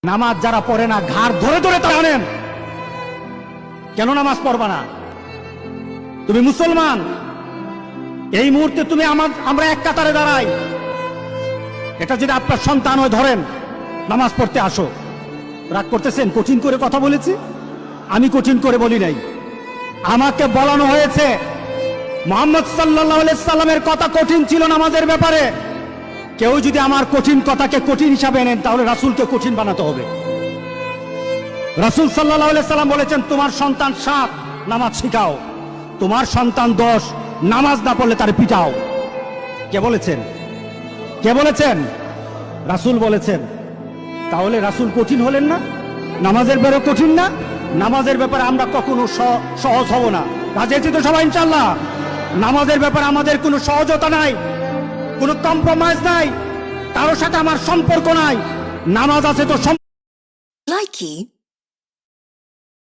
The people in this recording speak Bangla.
নামাজ যারা পড়ে না ঘাড় ধরে ধরে তা আনেন। কেন নামাজ পড়বা না? তুমি মুসলমান, এই মুহূর্তে তুমি আমরা এক কাতারে দাঁড়াই। এটা যদি আপনার সন্তান হয় ধরেন, নামাজ পড়তে আসো। রাগ করতেছেন? কঠিন করে কথা বলেছি? আমি কঠিন করে বলি নাই। আমাকে বলানো হয়েছে মুহাম্মদ সাল্লাল্লাহু আলাইহি সাল্লামের কথা কঠিন ছিল নামাজের ব্যাপারে। কেউ যদি আমার কঠিন কথাকে কঠিন হিসাবে নেন তাহলে রাসূলকে কঠিন বানাতে হবে। রাসূল সাল্লাল্লাহু আলাইহি সাল্লাম বলেছেন, তোমার সন্তান 7 নামাজ শিখাও, তোমার সন্তান 10 নামাজ না পড়লে তার পিটাও। কে বলেছেন? কে বলেছেন? রাসূল বলেছেন। তাহলে রাসূল কঠিন হলেন না? নামাজের ব্যাপারে কঠিন না? নামাজের ব্যাপারে আমরা কখনো সহজ হব না। রাজি আছি তো সবাই ইনশাআল্লাহ? নামাজের ব্যাপারে আমাদের কোনো সহজতা নাই, কোনো কম্প্রোমাইজ নাই, কারোর সাথে আমার সম্পর্ক নাই। নামাজ আছে তো Likey